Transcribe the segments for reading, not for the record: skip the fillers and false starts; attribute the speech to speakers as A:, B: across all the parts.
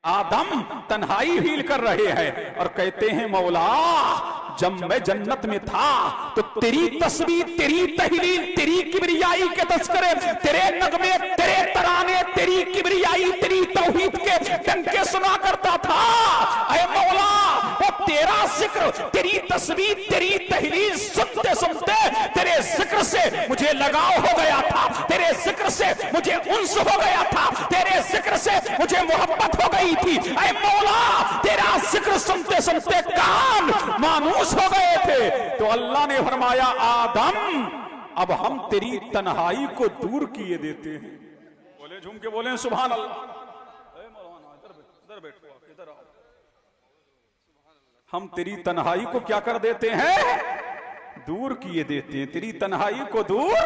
A: आदम तन्हाई फील कर रहे हैं और कहते हैं मौला जब मैं जन्नत में था तो तेरी तस्वीर, तेरी तहलील, तेरी किबरियाई के तस्करे, तेरे नगमे, तेरे तराने, तेरी किबरियाई, तेरी तौहीद के डंके सुना करता था। ऐ मौला वो तेरा जिक्र, तेरी तस्वीर, तेरी तहलील सुनते सुनते तेरे जिक्र से मुझे लगाव हो गया था, तेरे जिक्र से मुझे उन्स हो गया था, तेरे जिक्र से मुझे मोहब्बत हो गई थी। ऐ मौला तेरा जिक्र सुनते सुनते कान मानूस हो गए थे। तो अल्लाह ने फरमाया आदम अब हम तेरी तन्हाई को दूर किए देते हैं। बोले झूम के बोले सुभान अल्लाह। इधर बैठो, इधर आओ। हम तेरी तन्हाई को क्या कर देते हैं? दूर किए देते हैं। तेरी तन्हाई को दूर,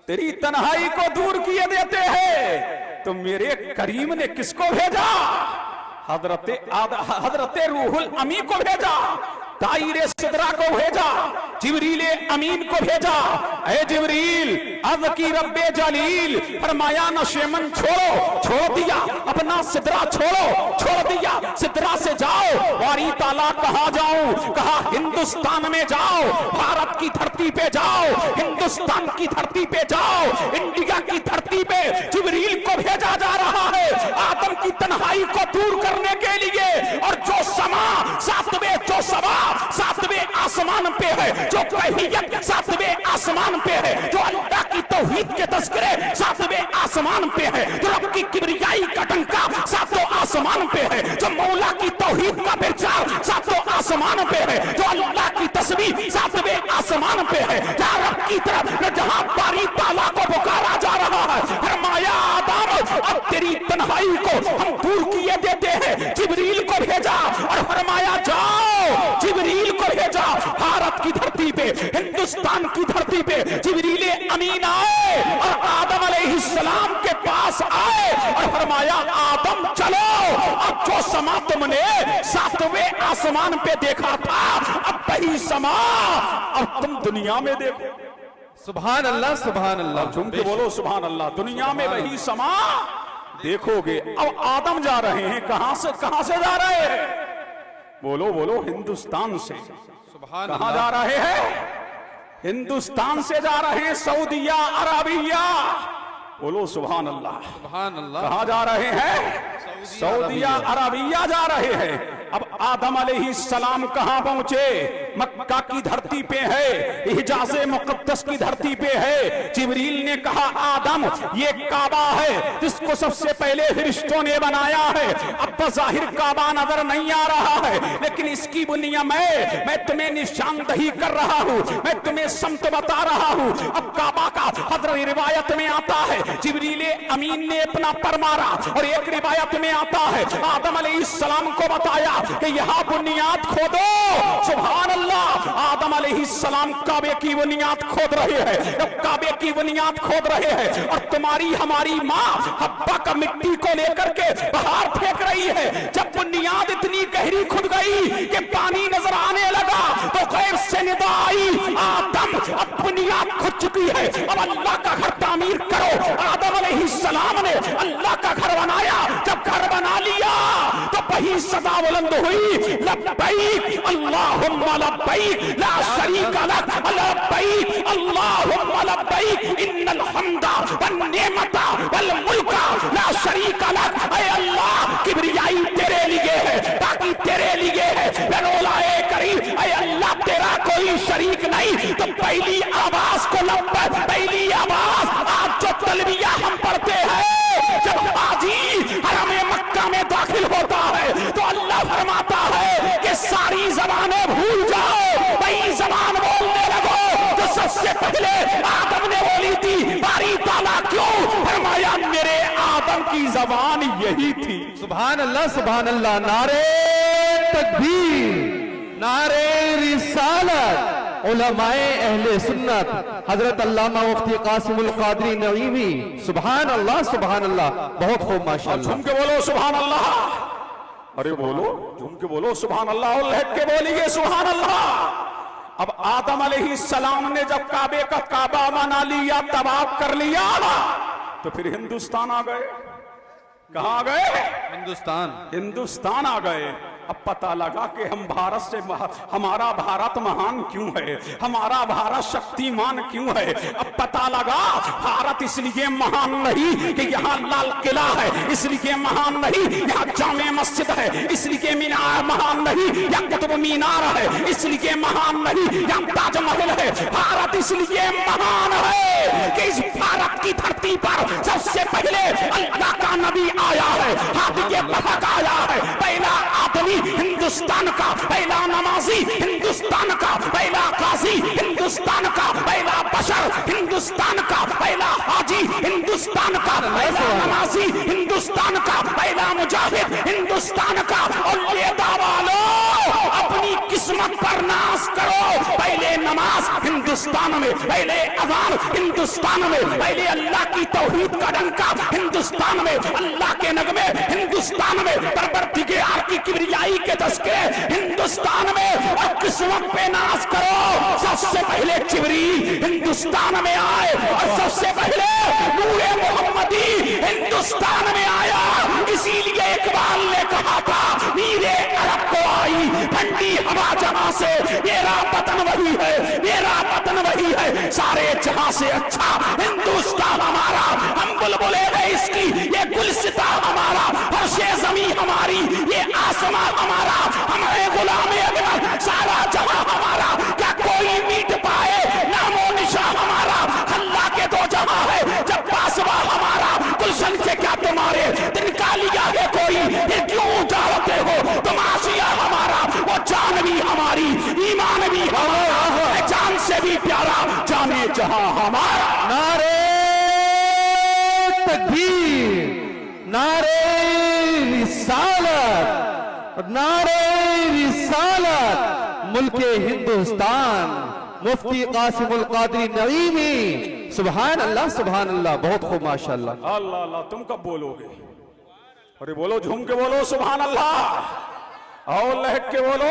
A: तेरी तन्हाई को दूर किए देते हैं। तो मेरे करीम ने किसको भेजा? हजरत रूहुल अमी को भेजा, ताइरे सिदरा को भेजा, जिब्रीले अमीन को भेजा। ऐ जिब्रील अब की रब्बे जलील फरमाया नशेमन छोड़ो, छोड़ दिया अपना सिदरा, छोड़ दिया सिदरा से जाओ। वारी ताला कहा जाऊं? कहा हिंदुस्तान में जाओ, भारत की धरती पे जाओ, हिंदुस्तान की धरती पे जाओ, इंडिया की धरती पे जिब्रील को भेजा जा रहा है आदम की तन्हाई को दूर करने के लिए। और जो समा सातवें आसमान पे है, जो कैफियत सातवें आसमान पे है, जो अल्लाह की तौहीद के तस्करे सातवें आसमान पे है, जो रब की किबरियाई का डंका सातों आसमान पे है, जो मौला की तौहीद का प्रचार सातों आसमान पे है, जो अल्लाह की तस्बीह सातवें आसमान पे है, जहां रब की तरफ जहां बारी ताला को पुकारा जा रहा है। फरमाया आदम अब तेरी तन्हाई को हम दूर किए देते हैं। जिब्रील को भेजा और फरमाया जाओ, जिब्रील को भेजा भारत की धरती पे, हिंदुस्तान की धरती पे जिब्रीले अमीन आए और आदम अलैहिस्सलाम के पास आए और फरमाया आदम चलो, अब जो समा तुमने सातवें आसमान पे देखा था अब वही समा अब तुम दुनिया में देखो।
B: सुभान अल्लाह, सुभान अल्लाह।
A: झूम के बोलो सुभान अल्लाह। दुनिया में वही समा देखोगे। अब आदम जा रहे हैं, कहां से जा रहे हैं? बोलो बोलो हिंदुस्तान से। कहां जा रहे हैं? हिंदुस्तान से जा रहे हैं, सऊदिया अरबिया। बोलो सुभान अल्लाह,
B: सुभान अल्लाह।
A: कहां जा रहे हैं? सऊदिया अरबिया जा रहे हैं। अब आदम अलैहिस्सलाम कहां पहुंचे? मक्का की धरती पे है, हिजाज़े मुक़द्दस की धरती पे है। जिब्रील ने कहा आदम ये काबा है जिसको सबसे पहले फरिश्तों ने बनाया है। अब बज़ाहिर काबा नजर नहीं आ रहा है, लेकिन इसकी बुनियाद मैं तुम्हें निशानदही कर रहा हूं, मैं तुम्हें समत बता रहा हूं। अब काबा का हज़रत रिवायत में आता है जिब्रीले अमीन ने अपना पर मारा और एक रिवायत में आता है आदम अलैहिस्सलाम को बताया कि यहां बुनियाद खोदो। सुभान अल्लाह। आदम अलैहिस्सलाम काबे की बुनियाद खोद रहे हैं। जब काबे की बुनियाद खोद रहे हैं और तुम्हारी हमारी माँ हब्बा का मिट्टी को लेकर के बाहर फेंक रही है, जब बुनियाद इतनी गहरी खुद गई कि पानी नजर आने लगा तो गैर से निदा आई आदम अब बुनियाद खुद चुकी है, अब अल्लाह का घर तामीर करो। आदम अलैहिस्सलाम ने अल्लाह का घर बनाया। जब घर बना लिया तो वही सदा बुलंद हुई लब्बैक अल्लाहुम्मा लब्बैक ला शरीका लक लब्बैक अल्लाहुम्मा लब्बैक इन्नल हम्दा वन निअमता वल मुल्का ला शरीका लक। ऐ अल्लाह किबरियाई तेरे लिए है, ताकि तेरे लिए है। रौलाए करीम ऐ अल्लाह तेरा कोई शरीक नहीं। तो पहली आवाज को लब्बैक, पहली आवाज आज जो तलबिया हम पढ़ते हैं जब हाजी हरमे मक्का में दाखिल होता है तो अल्लाह फरमाता है कि सारी जबानें भूल जाओ, वही जबान बोलने लगो जो सबसे पहले आदम ने बोली थी। बारी ताला क्यों? फरमाया मेरे आदम की जबान यही थी।
B: सुभान अल्लाह, सुभान अल्लाह। नारे तकबीर, नारे रिसालत। उलमाए अहले सुन्नत हजरत अल्लामा मुफ्ती कासिमुल कादरी नईमी। सुभान अल्लाह, सुभान अल्लाह। बहुत खूब माशाअल्लाह।
A: झूम के बोलो सुभान अल्लाह। अरे बोलो, झूम के बोलो सुभान अल्लाह और लहक के बोलिए सुभान अल्लाह। अब आदम अलैहिस्सलाम ने जब काबे का काबा बना लिया, तवाफ कर लिया, तो फिर हिंदुस्तान आ गए। कहाँ गए?
B: हिंदुस्तान
A: आ गए। अब पता लगा कि हम भारत से हमारा भारत महान क्यों है, हमारा भारत शक्तिमान क्यों है। अब पता लगा भारत इसलिए महान नहीं कि यहाँ लाल किला है, इसलिए महान नहीं यहाँ जामे मस्जिद है, इसलिए मीनार महान नहीं या कुतुब मीनार है, इसलिए महान नहीं यहाँ ताजमहल है। भारत इसलिए महान है कि इस भारत की धरती पर सबसे पहले अल्लाह का नबी आया है, हाथ ये बहक आया है, पहला आदमी हिंदुस्तान का, पहला नमाजी हिंदुस्तान का, पहला काजी हिंदुस्तान का, पहला बशर हिंदुस्तान का, पहला हाजी हिंदुस्तान का, पहला नमाजी हिंदुस्तान का, पहला मुजाहिद हिंदुस्तान का। और ये दावा लो, अपनी किस्मत पर नाश करो। पहले नमाज हिंदुस्तान में, पहले अज़ान हिंदुस्तान में, पहले अल्लाह की तौहीद का डंका हिंदुस्तान में, अल्लाह के नगमे हिंदुस्तान में, परवरदिगार की किबरियाई के तस्करे हिंदुस्तान में। और किस्मत पे नाश करो। सबसे पहले जिब्रील हिंदुस्तान में आए और सबसे पहले नूरे मोहम्मदी हिंदुस्तान में आया। इसीलिए इकबाल ने कहा था, मीरे अरब को आई ठंडी हवा जहां से, मेरा वतन वही है, मेरा वतन वही है, सारे जहां से अच्छा हिंदुस्तान हमारा। हम बुलबुले हैं इसकी, ये गुलसिता हमारा, फर्शे जमी हमारी, ये आसमां हमारा, हमारे गुलामे अकबर, सारा जहां हमारा। क्या कोई मीट पाए नामो निशा हमारा, अल्लाह के दो जहां है, जब पासवा हमारा। गुलशन से क्या तुम्हारे तिनका लिया है कोई, ये क्यों उजाड़ते हो तुम आशिया हमारा। वो जान भी हमारी, ईमान भी हमारा, जान से भी प्यारा जाने जहां हमारा।
B: नारे तकबीर, नारे रिसालत, नारे रिसालत। मुल्के हिंदुस्तान, मुफ्ती कासिमुल कादरी नईमी। सुभान अल्लाह, सुभान अल्लाह, बहुत खूब, माशाअल्लाह।
A: अल्लाह अल्लाह, तुम कब बोलोगे? अरे बोलो, झूम के बोलो सुभान अल्लाह, और लहक के बोलो।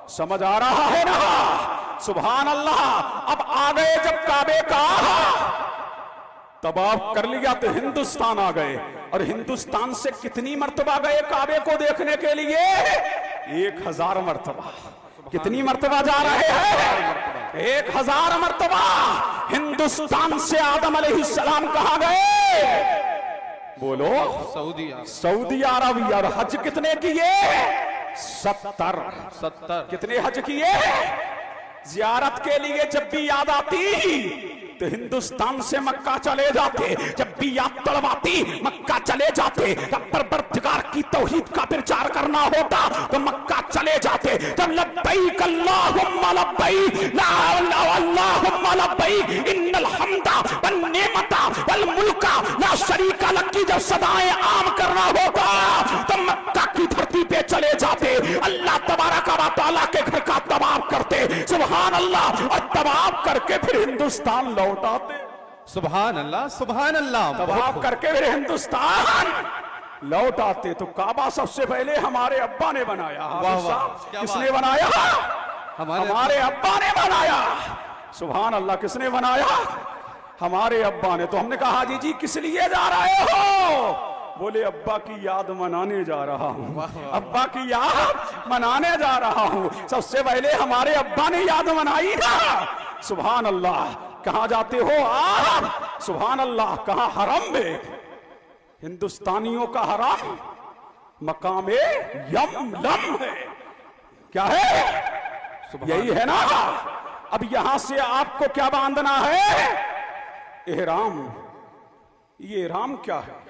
A: समझ आ रहा है ना? सुभान अल्लाह। अब आ गए जब काबे का, तब आप कर लिया तो हिंदुस्तान आ गए। और हिंदुस्तान से कितनी मर्तबा गए काबे को देखने के लिए? 1000 मर्तबा। कितनी मर्तबा जा रहे हैं? 1000 मर्तबा। हिंदुस्तान से आदम अलैहिस्सलाम कहां गए? बोलो। सऊदी अरब। और हज कितने किए? 70। कितने हज किए? जियारत के लिए जब भी याद आती तो हिंदुस्तान से मक्का चले जाते, जब भी याद तड़वाती मक्का चले जाते। जब परवरदिगार की तौहीद का प्रचार करना होता तो मक्का चले जाते। जब लब्बैक अल्लाहुम्मा लब्बैक, ला अल्लाहुम्मा लब्बैक, इन्नल हम्दा वन नेमता वल मुल्का ला शरीका लक की जब सदाएं आम करना होता तो मक्का की धरती पे चले जाते। अल्लाह तबारक व तआला के घर का तवाफ करते, सुभान अल्लाह। और तवाफ करके फिर हिंदुस्तान लौटाते।
B: सुभान अल्लाह, सुभान अल्लाह।
A: तवाफ करके फिर हिंदुस्तान लौट आते। तो काबा सबसे पहले हमारे अब्बा ने बनाया। किसने बनाया? हमारे अब्बा ने बनाया। सुभान अल्लाह। किसने बनाया? हमारे अब्बा ने। तो हमने कहा हाजी जी किस लिए जा रहे हो? बोले अब्बा की याद मनाने जा रहा हूँ, अब्बा की याद मनाने जा रहा हूँ। सबसे पहले हमारे अब्बा ने याद मनाई ना। सुभान अल्लाह। कहाँ जाते हो आप? सुभान अल्लाह। कहाँ? हरम में। हिंदुस्तानियों का हरम मकामे यमलम है। क्या है? यही है ना। अब यहां से आपको क्या बांधना है? एहराम। ये एहराम क्या है?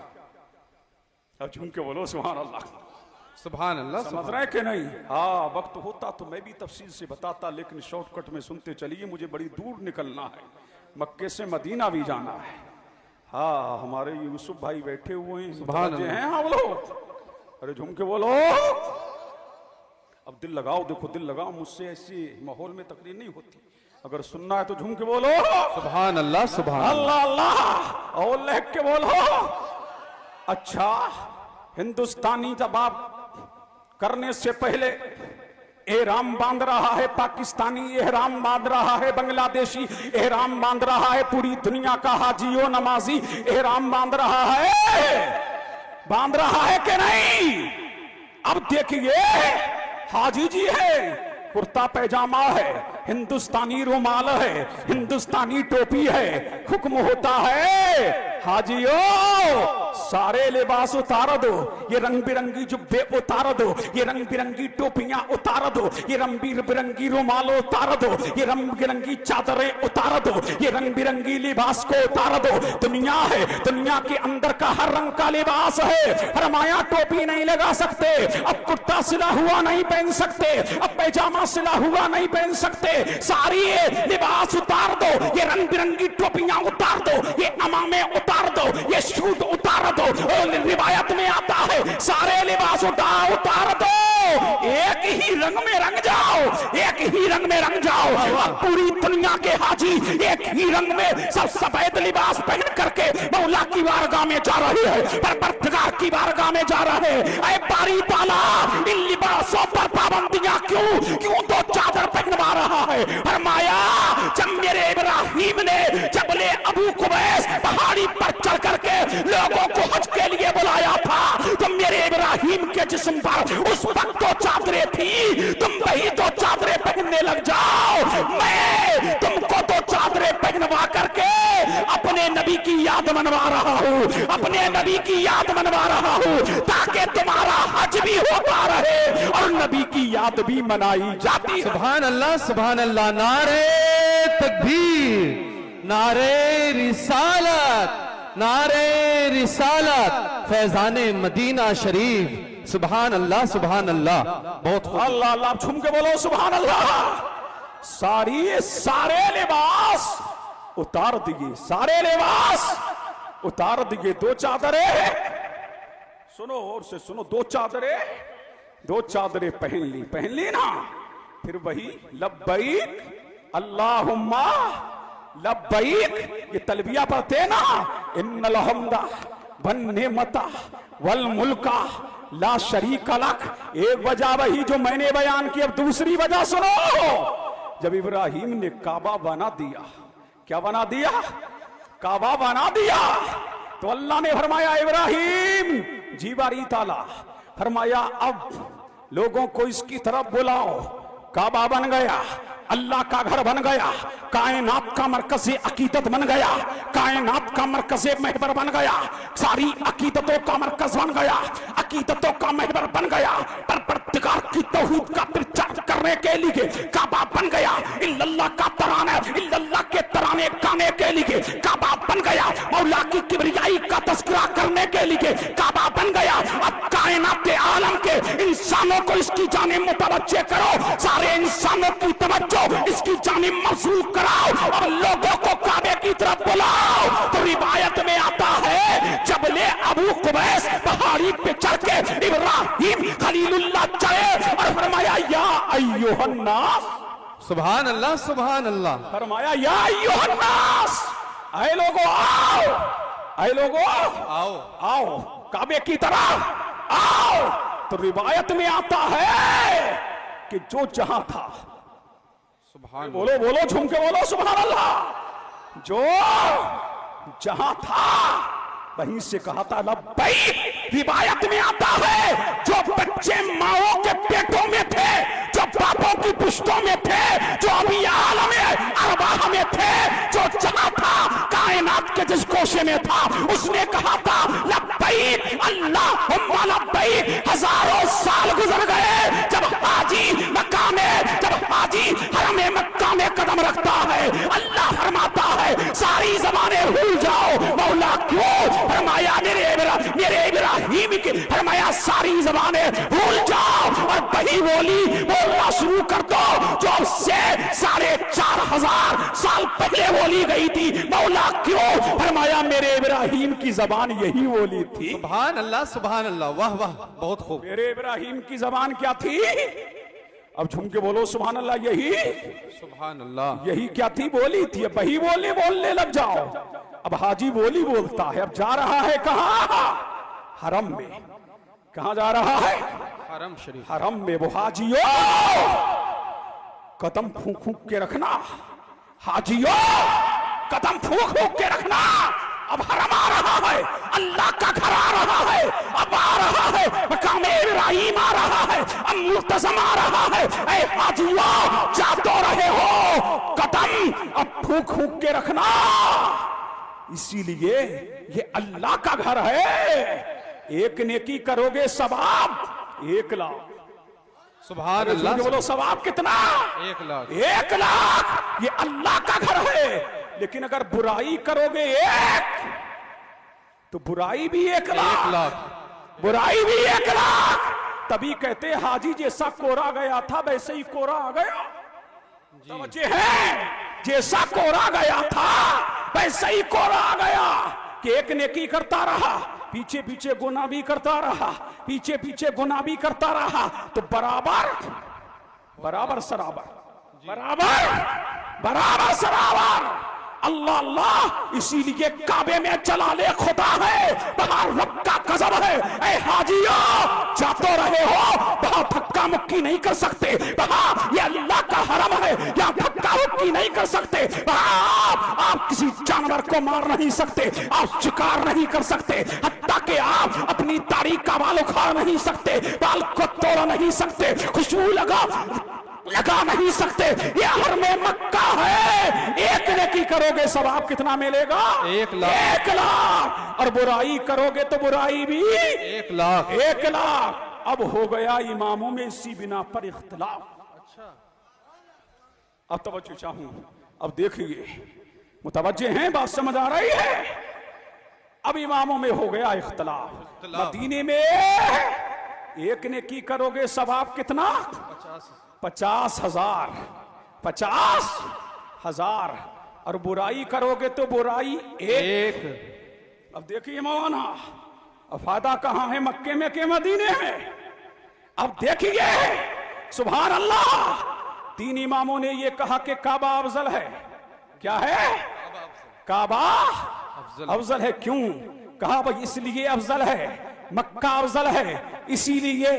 A: अब झूम के बोलो सुभान अल्लाह,
B: सुभान अल्लाह।
A: समझ रहे कि नहीं? हाँ, वक्त होता तो मैं भी तफसील से बताता, लेकिन शॉर्टकट में सुनते चलिए। मुझे बड़ी दूर निकलना है, मक्के से मदीना भी जाना है। हाँ, हमारे यूसुफ भाई बैठे हुए हैं, सुभान अल्लाह हैं। हाँ बोलो, अरे झूम के बोलो। अब दिल लगाओ, देखो दिल लगाओ। मुझसे ऐसे माहौल में तकरीर नहीं होती। अगर सुनना है तो झूम के बोलो
B: सुभान अल्लाह, सुभान
A: अल्लाह अल्लाह, और लहक के बोलो। अच्छा, हिंदुस्तानी जब आप करने से पहले एहराम बांध रहा है, पाकिस्तानी एहराम बांध रहा है, बांग्लादेशी एहराम बांध रहा है, पूरी दुनिया का हाजियो नमाजी एहराम बांध रहा है। बांध रहा है कि नहीं? अब देखिए, हाजी जी है, कुर्ता पैजामा है, हिंदुस्तानी रुमाल है, हिंदुस्तानी टोपी है, हुक्म होता है हाजियों सारे लिबास उतार दो, ये रंग बिरंगी जुब्बे उतार दो, ये रंग बिरंगी टोपियां उतार दो, ये रंग बिरंगी रुमाल उतार दो, ये रंग बिरंगी चादरें उतार दो, ये रंग बिरंगी लिबास को उतार दो। दुनिया है, दुनिया के अंदर का हर रंग का लिबास है। फरमाया टोपी नहीं लगा सकते, अब कुर्ता सिला हुआ नहीं पहन सकते, अब पैजामा सिला हुआ नहीं पहन सकते, सारी लिबास उतार दो, ये रंग बिरंगी टोपियां उतार दो, ये अमामे उतार दो, ये शूट उतार दो। और रिवायत में आता है सारे लिबास उतार दो, एक ही रंग में रंग जाओ, एक ही रंग में रंग जाओ। अब पूरी दुनिया के हाजी एक ही रंग में सब सफेद लिबास पहन करके मौला की बारगाह में जा रहे हैं, परवरदिगार की बारगाह में जा रहे हैं। ऐ बारी ताला, इन लिबासों पर पाबंदियां क्यों तो चादर पहनवा रहा है? फरमाया जब मेरे इब्राहिम ने जबले अबू कुबैस पहाड़ी पर चढ़ करके लोगों को हज के लिए बुलाया था, तो मेरे इब्राहिम के जिस्म पर उस वक्त तो चादरें थी, तुम वही तो चादरें पहनने लग जाओ। मैं तुमको तो चादरें पहनवा करके अपने नबी की याद मनवा रहा हूं, अपने नबी की याद मनवा रहा हूं, ताकि तुम्हारा हज भी होता रहे और नबी की याद भी मनाई जाती।
B: सुभान अल्लाह, सुभान अल्लाह। नारे तकबीर, नारे रिसालत, नारे रिसालत, फैजाने मदीना शरीफ। सुभान अल्लाह, सुभान अल्लाह। बहुत
A: अल्लाह अल्लाह, झूम के बोलो सुभान अल्लाह। सारे लिबास उतार दिए, सारे लिबास उतार दिए। दो चादरें, सुनो और से सुनो, दो चादरें पहन ली ना, फिर वही लब्बैक अल्लाहुम्मा लब्बैक, ये तलबिया पढ़ते ना, इन्नल हम्दा वन नेमता वल मुल्का ला शरीका लक। एक वजह वही जो मैंने बयान की, अब दूसरी वजह सुनो। जब इब्राहिम ने काबा बना दिया, क्या बना दिया? काबा बना दिया, तो अल्लाह ने फरमाया इब्राहिम जी बारी ताला, फरमाया अब लोगों को इसकी तरफ बुलाओ। काबा बन गया, अल्लाह का घर बन गया, कायनात का मरकज़ अकीदत बन गया, कायनात का मरकज़ महबर बन गया, सारी अकीदतों का मरकज बन गया, अकीदतों का महबर बन गया, परवरदिगार की तौहीद का प्रचार करने के लिए काबा बन गया, इल्लल्लाह का तराना, इल्लल्लाह के तराने गाने के लिए काबा बन गया, मौला की किबरियाई का तज़किरा करने के लिए काबा बन गया। अब कायनात आलम के इंसानों को इसकी जानिब मुतवज्जे करो, सारे इंसानों की तवज्जो इसकी जानिब मबसूल कराओ और लोगों को काबे की तरफ बुलाओ। तो रिवायत में आता है जबले अबू कुबैस पहाड़ी पे चढ़ के इब्राहिम खलीलुल्लाह चढ़े और फरमाया या अय्युहन्नास,
B: सुभान अल्लाह, सुभान अल्लाह।
A: फरमाया या अय्युहन्नास, आए लोगो आओ, आए लोगो
B: आओ,
A: आओ काबे की तरफ आओ। तो रिवायत में आता है कि जो जहां था,
B: सुभान,
A: बोलो बोलो झूम के बोलो सुभान अल्लाह, जो जहां था वहीं से कहा था लब्बैक। रिवायत में आता है जो बच्चे माओं के पेटों में थे, जो बापों की पुश्तों में थे, जो अभी आलम अरवाह में थे, जो जहां था कायनात के जिस कोशे में था, उसने कहा था लब्बैक अल्लाहुम्मा लब्बैक। हजारों साल गुजर गए, जब हाजी मक्का में, जब हाजी हरम मक्का में कदम रखता है, अल्लाह फरमाता है सारी ज़बानें भूल जाओ। मौला क्यों? फरमाया मेरे इब्राहिम की, फरमाया सारी ज़बानें भूल जाओ और वही बोलना शुरू कर दो जो उससे 4,500 साल पहले बोली गई थी। मौला क्यों? फरमाया मेरे इब्राहिम की ज़बान यही बोली थी।
B: सुभान अल्लाह, सुभान अल्लाह। वाह वाह, बहुत खूब।
A: मेरे इब्राहिम की ज़बान क्या थी? अब झूम के बोलो सुभान अल्लाह। यही,
B: सुभान अल्लाह,
A: यही क्या थी? बोली थी। वही बोलने लग जाओ। अब हाजी बोलता है। अब जा रहा है कहां? हरम में। कहां जा रहा है?
B: हरम शरीफ।
A: हरम में। वो हाजियों कदम फूंक फूंक के रखना, हाजियों कदम फूंक फूंक के रखना। अब हरम आ रहा है, अल्लाह का घर आ रहा है, अब आ रहा है मकाम इब्राहिम आ रहा है, अब मुल्तज़म आ रहा है। ऐ हाजियों जा तो रहे हो कदम, अब फूंक फूंक के रखना। इसीलिए ये अल्लाह का घर है। एक नेकी करोगे सवाब 1 लाख।
B: सुभान अल्लाह।
A: बोलो सवाब कितना?
B: 1 लाख।
A: 1 लाख। ये अल्लाह का घर है। लेकिन अगर बुराई करोगे 1 तो बुराई भी 1 लाख, बुराई भी 1 लाख। तभी कहते हाजी जैसा कोरा गया था वैसे ही कोरा आ गया। समझे हैं? जैसा कोरा गया था वैसे ही कोरा आ गया कि एक नेकी करता रहा, पीछे पीछे गुनाह भी करता रहा, पीछे पीछे गुनाह भी करता रहा, तो बराबर बराबर सराबर, बराबर बराबर सराबर। अल्लाह अल्लाह। इसीलिए काबे में जलाले खुदा है, बाहर रब का गजब है। ऐ हाजियों जाते रहे हो, वहां धक्का मुक्की नहीं कर सकते। वहां ये अल्लाह का हरम है, यहाँ धक्का मुक्की नहीं कर सकते। वहां आप किसी जानवर को मार नहीं सकते, आप शिकार नहीं कर सकते, हत्ता के आप अपनी तारीख का बाल उखाड़ नहीं सकते, बाल को तोड़ नहीं सकते, खुशबू लगा नहीं सकते। ये हर में मक्का है। एक नेकी करोगे सवाब कितना मिलेगा?
B: 1 लाख।
A: 1 लाख। और बुराई करोगे तो बुराई भी
B: 1 लाख।
A: 1 लाख। अब हो गया इमामों में इसी बिना पर इख्तिलाफ।
B: अच्छा,
A: अब तवज्जो चाहूं, अब देखिए मुतवज्जे हैं, बात समझ आ रही है? अब इमामों में हो गया इख्तिलाफ। मदीने में एक नेकी करोगे सवाब कितना? 50,000। 50,000। और बुराई करोगे तो बुराई 1। अब देखिए मौलाना, अब फायदा कहां है, मक्के में के मदीने में? अब देखिए सुभान अल्लाह। 3 इमामों ने यह कहा कि काबा अफजल है। क्या है? काबा अफजल है। क्यों कहा? भाई इसलिए अफजल है, मक्का अफजल है इसीलिए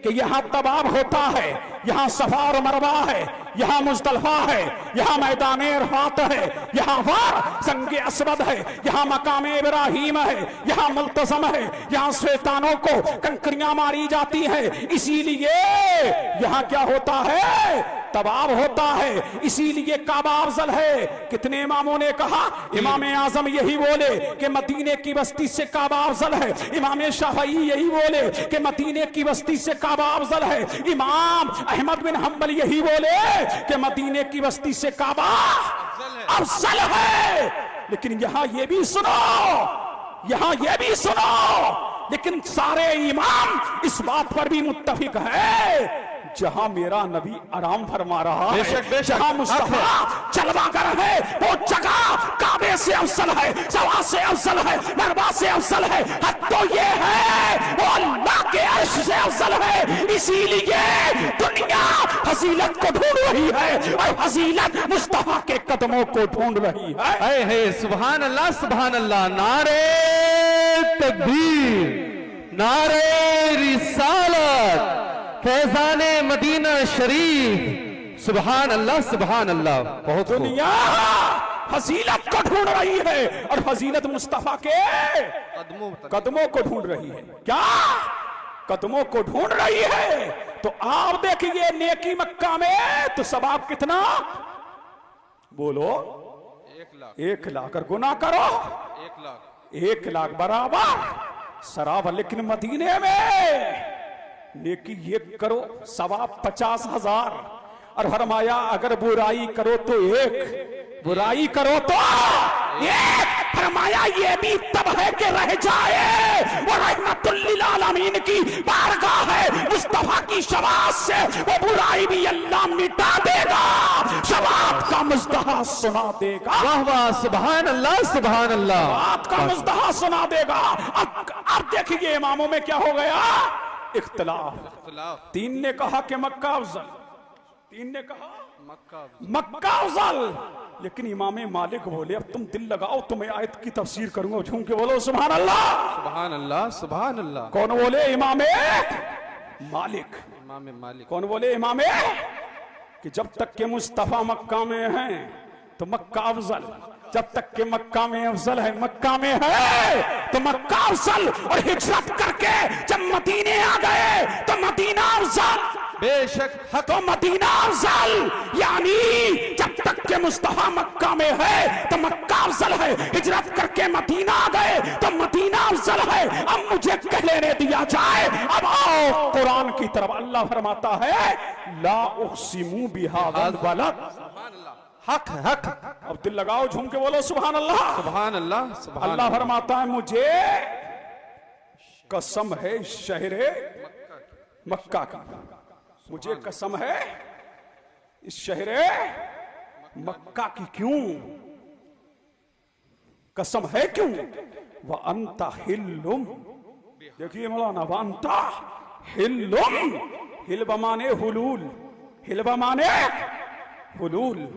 A: कि यहां तवाफ होता है, यहां सफा और मरवा है, यहां मुज़दलिफा है, यहां मैदान अरफात है, यहां पर संगे अस्वद है, यहां मकाम इब्राहिम है, यहां मुल्तज़म है, यहां शैतानों को कंकरियां मारी जाती है। इसीलिए यहां क्या होता है? तवाफ होता है। इसीलिए काबा अफजल है। कितने इमामों ने कहा? इमाम आजम यही बोले कि मदीने की बस्ती से काबा अफजल है। इमाम शाफई यही बोले कि मदीने की बस्ती से काबा अफजल है। इमाम अहमद बिन हम्बल यही बोले कि मदीने की बस्ती से काबा अफजल है। लेकिन यहां ये भी सुनो, यहां ये भी सुनो, लेकिन सारे इमाम इस बात पर भी मुत्तफिक है जहां मेरा नबी आराम फरमा रहा है, जहां मुस्तफा जलवागर है, वो जगह काबे से अफजल है, सवा से अफजल है, मरवा से अफजल है, हद तो ये है वो अल्लाह के अर्श से अफजल है। इसीलिए दुनिया फजीलत को ढूंढ रही है और फजीलत मुस्तफा के कदमों को ढूंढ रही है।
B: सुभान अल्लाह, सुभान अल्लाह। नारे तकबीर, नारे रिसालत, फैजाने मदीना शरीफ। सुभान अल्लाह, सुभान अल्लाह। बहुत
A: दुनिया फजीलत को ढूंढ रही है और फजीलत मुस्तफा के कदमों को ढूंढ रही है। क्या? कदमों को ढूंढ रही है। तो आप देखिए नेकी मक्का में तो सवाब कितना? बोलो
B: 1 लाख।
A: 1 लाख। और गुनाह करो
B: 1 लाख।
A: 1 लाख बराबर सराब। लेकिन मदीने में नेकी ये करो सवाब 50,000। और फरमाया अगर बुराई करो तो 1, बुराई करो तो 1। फरमाया ये भी तब है कि रह जाए वो रहमतुल लिल आलमीन की बारगाह है। मुस्तफा की शबात से वो बुराई भी अल्लाह मिटा देगा, शबात का मुस्तफा सुना देगा।
B: वाह वाह, सुभान अल्लाह, सुभान अल्लाह।
A: शबात का मुस्तफा सुना देगा। अब देखिए इमामों में क्या हो गया? इख्तिलाफ। 3 ने कहा कि मक्का अफजल, 3 ने कहा मक्का अफजल। लेकिन इमाम मालिक बोले अब तुम दिल लगाओ तो मैं आयत की तफसीर करूंगा। झूम के बोलो सुभान अल्लाह,
B: सुभान अल्लाह, सुभान अल्लाह।
A: कौन बोले? इमाम मालिक।
B: इमाम मालिक।
A: कौन बोले? इमाम कि जब तक के मुस्तफा मक्का में हैं तो मक्का अफजल, जब तक के मक्का में अफजल है, मक्का में है तो मक्का अफजल, और हिजरत करके जब मदीने आ गए तो मदीना अफजल,
B: बेशक हक।
A: तो मदीना अफजल। यानी जब तक के मुस्तफा मक्का में है तो मक्का अफजल है, हिजरत करके मदीना आ गए तो मदीना अफजल है। अब मुझे कह लेने दिया जाए, अब आओ कुरान की तरफ। अल्लाह फरमाता है ला उक़सिमु बिहाज़ल बलद,
B: हक हक।
A: अब दिल लगाओ, झूम के बोलो सुभान अल्लाह।
B: सुभान अल्लाह, सुभान
A: अल्लाह फरमाता है मुझे कसम है शहरे मक्का की, मुझे कसम है इस शहरे मक्का की। क्यों कसम है, क्यों? वह अंता हिल्लुम, देखिए मौलाना, वह अंता हिल्लुम, हिल्ब माने हुलूल, हिल्ब माने हुलूल।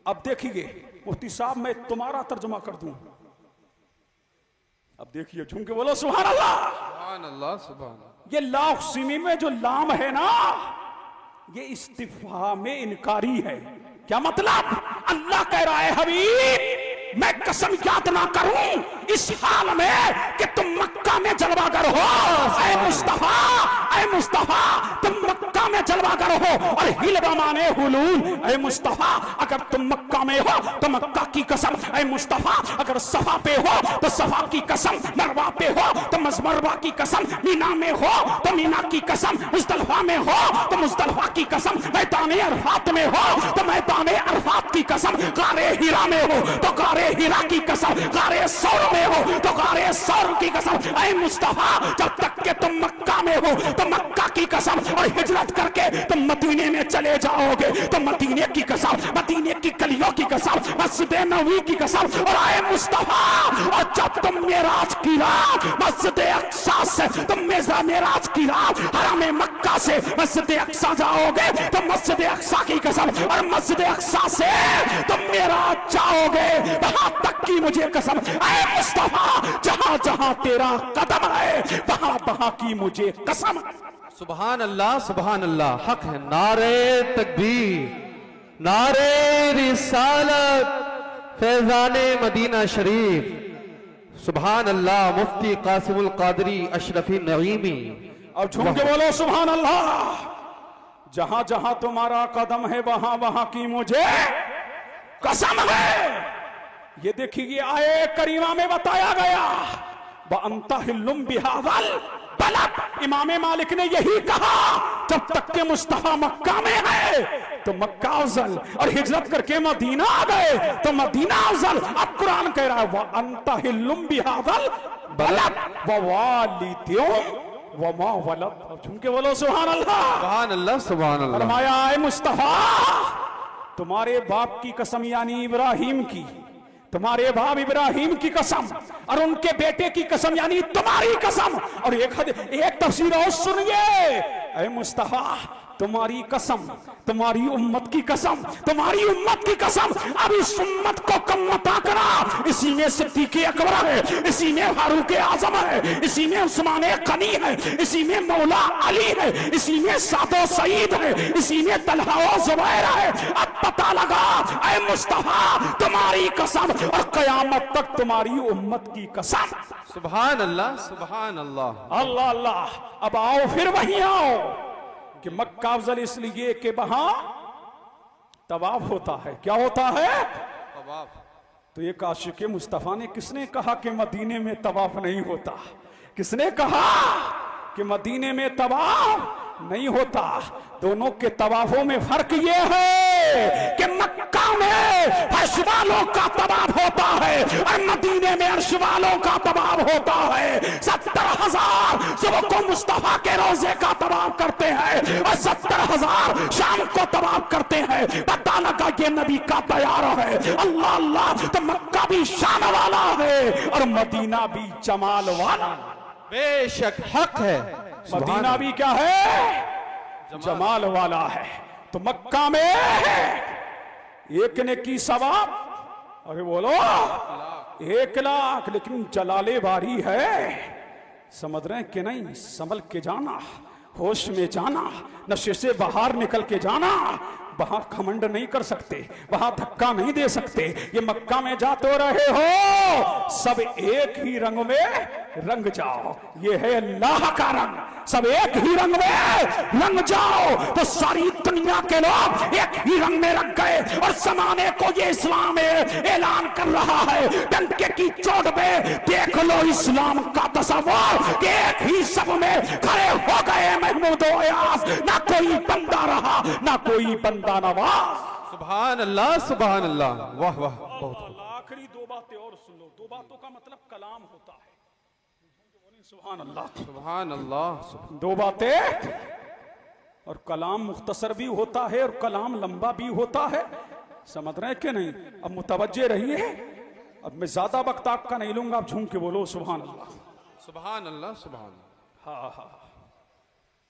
A: अब देखिए मुफ्ती साहब, मैं तुम्हारा तर्जुमा कर दूं। अब देखिए, झूम के बोलो सुभान अल्लाह।
B: सुभान अल्लाह, सुभान।
A: ये लाउक्सिमी में जो लाम है ना, ये इस्तिफा में इनकारी है। क्या मतलब? अल्लाह कह रहा है हबीब मैं कसम याद ना करूं इस हाल में कि तुम मक्का में जलवागर हो। ऐ मुस्तफा, ऐ मुस्तफा, तुम मक्का में जलवागर हो। और हिलवा माने हुलूल। ऐ मुस्तफा, अगर तुम मक्का में हो तो मक्का की कसम। ऐ मुस्तफा, अगर सफा पे हो तो सफा की कसम, मरवा पे हो तो मरवा की कसम, मीना में हो तो मीना की कसम, मुस्तलफा में हो तो मुस्तलफा की कसम, मैदान अरफात में हो तो मैदान अरफात की कसम, गारे हीरा में हो तो गारे हीरा की कसम, गारे सौर में हो तो गारे सौर की कसम। ऐ मुस्तफा, जब तक के तुम मक्का में हो तो मक्का की कसम, और हिजरत करके तुम मदीने में चले जाओगे तो मदीने की कसम, मदीने की गलियों की कसम, मस्जिद नबवी की कसम। और ऐ मुस्तफा, और जब तुम मेराज की रात मस्जिद अक्सा से, तुम मेराज की रात हरम मक्का से मस्जिद अक्सा जाओगे तो मस्जिद अक्सा की कसम, और मस्जिद अक्सा से तुम मेराज जाओगे वहां तक की मुझे कसम। ऐ मुस्तफा, जहां जहां तेरा कदम है वहां वहां की मुझे कसम।
B: सुभान अल्लाह, सुभान अल्लाह, हक है। नारे तकबीर, नारे रिसालत, फैजाने मदीना शरीफ। सुभान अल्लाह, मुफ्ती कासिमुल कादरी अशरफी नईमी।
A: अब झूम के बोलो सुभान अल्लाह। जहां जहां तुम्हारा कदम है वहां वहां की मुझे कसम है। ये देखिए आए करीमा में बताया गया वअंतहिल्लुम बिहाज़ल बलद। इमाम मालिक ने यही कहा, जब तक के मुस्तफा मक्का में है तो मक्का अफजल, और हिजरत करके मदीना आ गए तो मदीना अफजल। अब कुरान कह रहा है वअंतहिल्लुम बिहाज़ल बलद ववालिदिन वमा वलद। अब झूम के बोलो सुभान अल्लाह,
B: सुभान अल्लाह, सुभान अल्लाह।
A: फरमाया ऐ मुस्तफा, तुम्हारे बाप की कसम यानी इब्राहिम की, तुम्हारे बाप इब्राहिम की कसम, और उनके बेटे की कसम यानी तुम्हारी कसम। और एक तफसीर और सुनिए, ऐ मुस्तफा तुम्हारी कसम, तुम्हारी उम्मत की कसम, तुम्हारी उम्मत की कसम। अब इस उम्मत को कम मत करा, इसी में सिद्दीक़ अकबर है, इसी में फारूक आजम है, इसी में उस्मान गनी है, इसी में मौला अली है, इसी में सादो सईद है, इसी में तलहा और जुबैर है। अब पता लगा ऐ मुस्तफा तुम्हारी कसम, और कयामत तक तुम्हारी उम्मत की कसम।
B: सुभान अल्लाह, सुभान अल्लाह,
A: अल्लाह अल्लाह। अब आओ फिर वहीं आओ कि मक्का अफजल इसलिए कि वहां तवाफ होता है। क्या होता है? तवाफ। तो ये आशिक़े मुस्तफा ने किसने कहा कि मदीने में तवाफ नहीं होता? किसने कहा कि मदीने में तवाफ नहीं होता? दोनों के तवाफों में फर्क ये है कि मक्का में फर्श वालों का तवाफ होता है और मदीने में अर्श वालों का तवाफ होता है। 70,000 सुबह को मुस्तफा के रोजे का तवाफ करते हैं और 70,000 शाम को तवाफ करते हैं। पता लगा ये नबी का तैयार है। अल्लाह अल्लाह। तो मक्का भी शान वाला है और मदीना भी जमाल वाला।
B: बेशक हक है।
A: मदीना भी क्या है? जमाल वाला है। तो मक्का में एक ने की सवाब, अरे बोलो 1 लाख, लेकिन जलाले बारी है। समझ रहे हैं कि नहीं? संभल के जाना, होश में जाना, नशे से बाहर निकल के जाना, वहां घमंड नहीं कर सकते, वहां धक्का नहीं दे सकते। ये मक्का में जा तो रहे हो, सब एक ही रंग में रंग जाओ। ये है अल्लाह का रंग, सब एक ही रंग में रंग जाओ। तो सारी दुनिया के लोग एक ही रंग में रंग गए और जमाने को ये इस्लाम ऐलान कर रहा है। डंके की चोट पे देख लो इस्लाम का तस्वर, एक ही सब में खड़े हो गए महमूद अयाज। ना कोई बंदा रहा, ना कोई बंदा नवाज।
B: सुभान अल्लाह, सुभान अल्लाह, वाह वाह, बहुत।
A: आखिरी दो बातें और सुन लो। दो बातों का मतलब कलाम होता है। सुभान अल्लाह,
B: सुभान अल्लाह।
A: दो बातें, और कलाम मुख्तसर भी होता है और कलाम लंबा भी होता है। समझ रहे हैं कि नहीं? अब मुतवज्जे रहिए। अब मैं ज्यादा वक्त आपका नहीं लूंगा, आप झूम के बोलो सुभान अल्लाह,
B: सुभान अल्लाह, सुभान।
A: हाँ हाँ,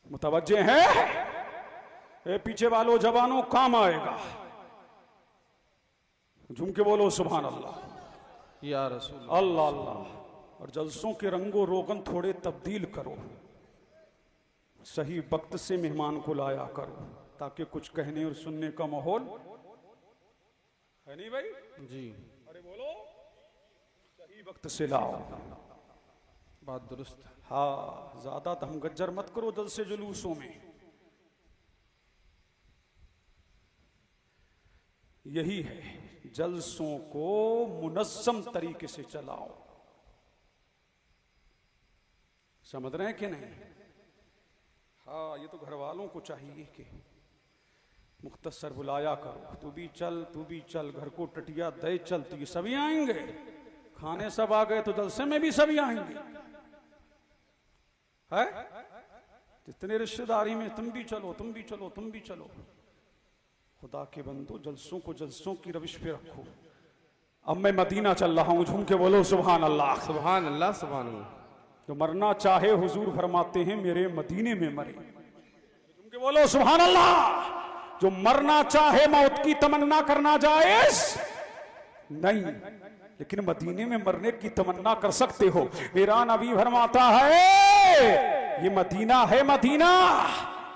A: मुतवज्जे हैं? ए पीछे वालों जवानों काम आएगा, झूम के बोलो सुभान अल्लाह
B: या रसूल
A: अल्लाह अल्लाह। और जलसों के रंगो रोगन थोड़े तब्दील करो, सही वक्त से मेहमान को लाया करो, ताकि कुछ कहने और सुनने का माहौल है नहीं भाई
B: जी।
A: अरे बोलो, सही वक्त से लाओ,
B: बात दुरुस्त।
A: हाँ, ज्यादा धमगज्जर मत करो जलसे जुलूसों में। यही है, जलसों को मुनज़्ज़म तरीके से चलाओ। समझ रहे हैं कि नहीं? हाँ, ये तो घर वालों को चाहिए कि मुख्तसर बुलाया करो, तू भी चल, तू भी चल, घर को टटिया दे चल, तो ये सभी आएंगे। खाने सब आ गए तो जलसे में भी सभी आएंगे, है? जितने रिश्तेदारी में तुम भी चलो, तुम भी चलो, तुम भी चलो। खुदा के बंदो, जलसों को जलसों की रविश पे रखो। अब मैं मदीना चल रहा हूं, झूम के बोलो सुभान अल्लाह,
B: सुभान अल्लाह, सुभान अल्लाह।
A: जो मरना चाहे हुजूर फरमाते हैं मेरे मदीने में मरे। झूम के बोलो सुभान अल्लाह। जो मरना चाहे, मौत की तमन्ना करना जायज नहीं, लेकिन मदीने में मरने की तमन्ना कर सकते हो। मेरा नबी फरमाता है ये मदीना है, मदीना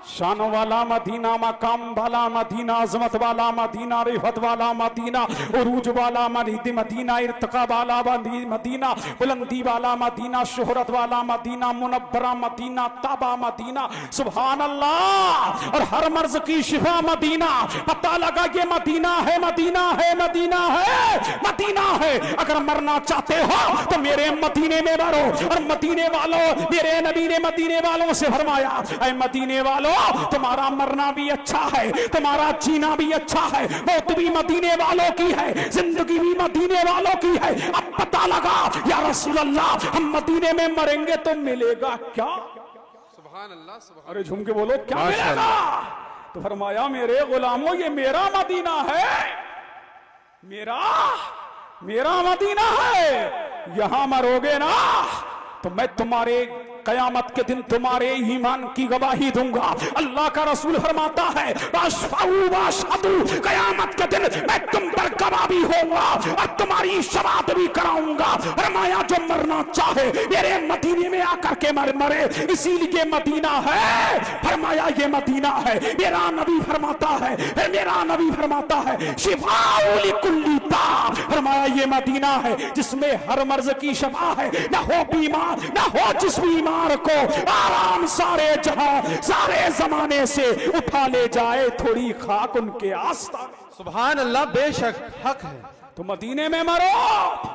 A: शान वाला मदीना, मकाम वाला मदीना, अजमत वाला मदीना, रिफत वाला मदीना, उरूज वाला मदीना, इर्तिका वाला मदीना, बुलंदी वाला मदीना, शोहरत वाला मदीना, मुनव्वरा मदीना, ताबा मदीना। सुभान अल्लाह। और हर मर्ज की शिफा मदीना। पता लगा ये मदीना है, मदीना है, मदीना है, मदीना है। अगर मरना चाहते हो तो मेरे मदीने में मरो। और मदीने वालों, मेरे नबी ने मदीने वालों से फरमाया, ऐ मदीने वालों, तुम्हारा मरना भी अच्छा है, तुम्हारा जीना भी अच्छा है, मौत भी मदीने वालों की है, जिंदगी भी मदीने वालों की है। अब पता लगा या रसूल अल्लाह, हम मदीने में मरेंगे तो मिलेगा क्या?
B: सुभान अल्लाह, सुभान।
A: अरे झूम के बोलो, क्या मिलेगा? तो फरमाया मेरे गुलामों, ये मेरा मदीना है, मेरा मदीना है। यहां मरोगे ना तो मैं तुम्हारे कयामत के दिन तुम्हारे ईमान की गवाही दूंगा। अल्लाह का रसूल फरमाता है, कयामत के दिन मैं तुम पर गवाह भी होऊंगा और तुम्हारी शफाअत भी कराऊंगा। फरमाया जो मरना चाहे मेरे मदीने में आकर के मरे, इसीलिए मदीना है। फरमाया ये मदीना है। मेरा नबी फरमाता है, मेरा नबी फरमाता है, शिफाउल कुल्ली दा। फरमाया ये मदीना है जिसमें हर मर्ज की शफा है। ना हो बीमार, ना हो जिस बीमार को आराम सारे जहां, सारे जमाने से उठा ले जाए, थोड़ी खाक उनके आस्था।
B: सुभान अल्लाह, बेशक हक है।
A: तो मदीने में मरो।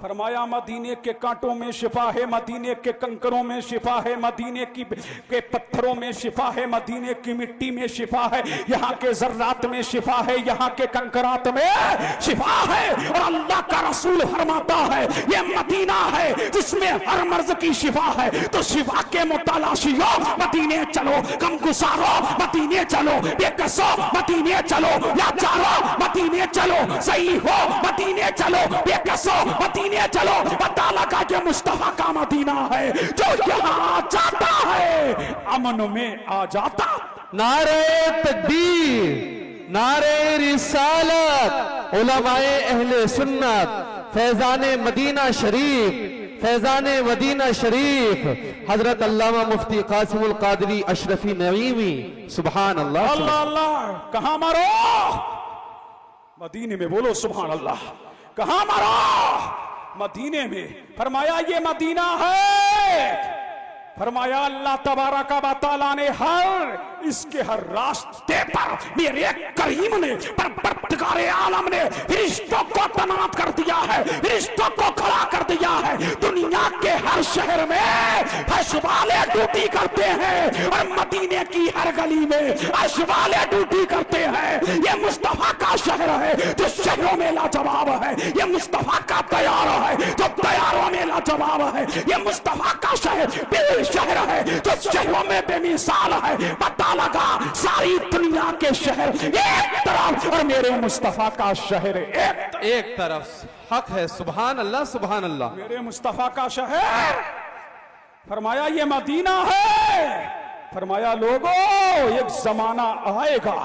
A: फरमाया मदीने के कांटों में शिफा है, मदीने के कंकरों में शिफा है, मदीने के पत्थरों में शिफा है, मदीने की मिट्टी में शिफा है, यहाँ के जर्रात में शिफा है, यहाँ के कंकरात में शिफा है। और अल्लाह का रसूल फरमाता है ये मदीना है जिसमें हर मर्ज की शिफा है। तो शिफा के मुतलाशियों मदीने चलो, गम गुसारो मदीने चलो, बेकसो मदीने चलो, लाचारो मदीने चलो, सही हो मदीने चलो, बेकसो मदीने चलो। पता लगा कि मुस्तफा का मदीना है, जो यहाँ आ जाता है अमन में आ जाता।
B: नारे तकबीर, नारे रिसालत, उलमाए अहले सुन्नत, फैजाने मदीना शरीफ, फैजान मदीना शरीफ हजरत अल्लामा मुफ्ती कासिमुल कादरी अशरफी नईमी। सुभान अल्लाह
A: अल्लाह अल्लाह। कहां मारो? मदीने में बोलो सुभान अल्लाह। कहां मारो? मदीने में। फरमाया ये मदीना है। फरमाया अल्लाह तबारक व तआला ने इसके हर रास्ते पर मेरे करीम ने परवरदिगारे आलम ने रिश्तों को तैनात कर दिया है, रिश्तों को खड़ा कर दिया है। दुनिया के हर शहर में हशवाले ड्यूटी करते हैं और मदीने की हर गली में हशवाले ड्यूटी करते हैं। ये मुस्तफा का शहर है जो शहरों में लाजवाब है। ये मुस्तफा का तैयार है जो तैयारों में लाजवाब है। ये मुस्तफा का शहर शहर है जो शहरों में बेमिसाल है। पता लगा सारी दुनिया के शहर एक तरफ और मेरे मुस्तफा का शहर
B: एक तरफ। हक है। सुभान अल्लाह सुभान अल्लाह।
A: मेरे मुस्तफा का शहर। फरमाया ये मदीना है। फरमाया लोगों एक जमाना आएगा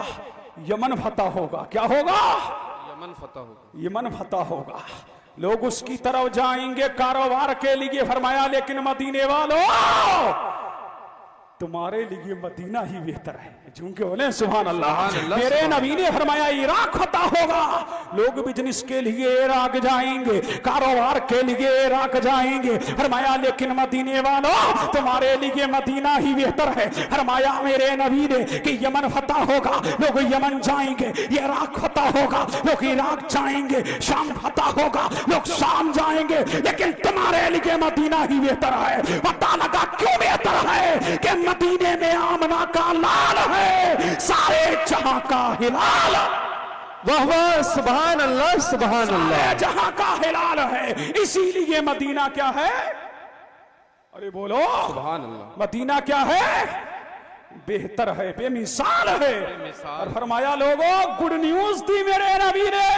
A: यमन फतह होगा। क्या होगा?
B: यमन फतह होगा।
A: यमन फतह होगा। लोग उसकी तरफ जाएंगे कारोबार के लिए। फरमाया लेकिन मदीने वालों तुम्हारे लिए मदीना ही बेहतर है। झूम के बोले सुभान अल्लाह। मेरे नबी ने फरमाया इराक फतह होगा। लोग बिजनेस के लिए इराक जाएंगे, कारोबार के लिए इराक जाएंगे। फरमाया लेकिन मदीने वालों तुम्हारे लिए मदीना ही बेहतर है। फरमाया मेरे नबी ने कि यमन फतह होगा, लोग यमन जाएंगे। इराक फतह होगा, लोग इराक जाएंगे। शाम फतह होगा, लोग शाम जाएंगे। लेकिन तुम्हारे लिए मदीना ही बेहतर है। पता लगा क्यों बेहतर है? कि मदीने में आमना का लाल है, सारे जहां का हिलाल।
B: वाह वाह सुभान अल्लाह सुभान अल्लाह।
A: जहां का हिलाल है, इसीलिए मदीना क्या है? अरे बोलो
B: सुभान अल्लाह।
A: मदीना क्या है? बेहतर है, बेमिसाल है। और फरमाया लोगों गुड न्यूज दी मेरे नबी ने,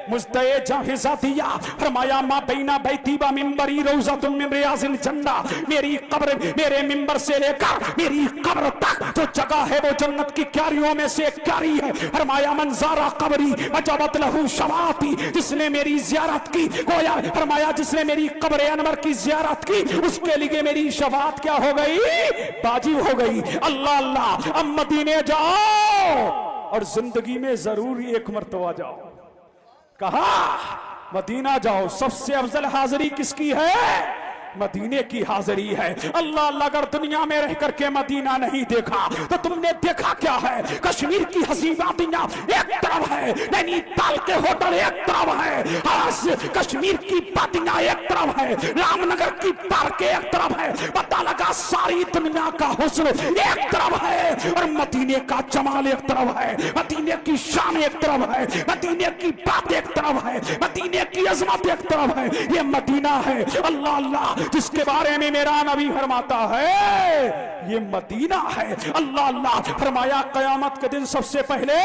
A: मुझे जाहिज़ा दिया। फरमाया मा बैना बैती व मिंबरी रौज़तुम मिन रियाज़िल जन्नह। मेरी कब्र, मेरे मिंबर से लेकर मेरी कब्र तक जो जगह है वो जन्नत की क्यारियों में से एक क्यारी है। फरमाया मन ज़ारा कब्री वजबत लहू शफ़ाअती। जिसने मेरी ज़ियारत की, गोया फरमाया जिसने मेरी कब्र अनवर की ज़ियारत की उसके लिए मेरी शफ़ाअत क्या हो गई? वाजिब हो गई। अल्लाह अल्लाह। अब मदीने जाओ और जिंदगी में जरूर एक मर्तबा जाओ। कहा? मदीना जाओ। सबसे अफजल हाजिरी किसकी है? मदीने की हाजिरी है। अल्लाह अल्लाह। अगर दुनिया में रह करके मदीना नहीं देखा तो तुमने देखा क्या है? कश्मीर की हसीन वादियां एक तरफ है, नैनीताल के होटल एक तरफ है, कश्मीर की वादियां एक तरफ है, रामनगर की पार्क एक तरफ है। पता लगा सारी दुनिया का हुस्न एक तरफ है और मदीने का जमाल एक तरफ है, मदीने की शान एक तरफ है, मदीने की बात एक तरफ है, मदीने की अजमत एक तरफ है। ये मदीना है। अल्लाह अल्लाह। जिसके बारे में मेरा नबी फरमाता है ये मदीना है। अल्लाह अल्लाह। फरमाया कयामत के दिन सबसे पहले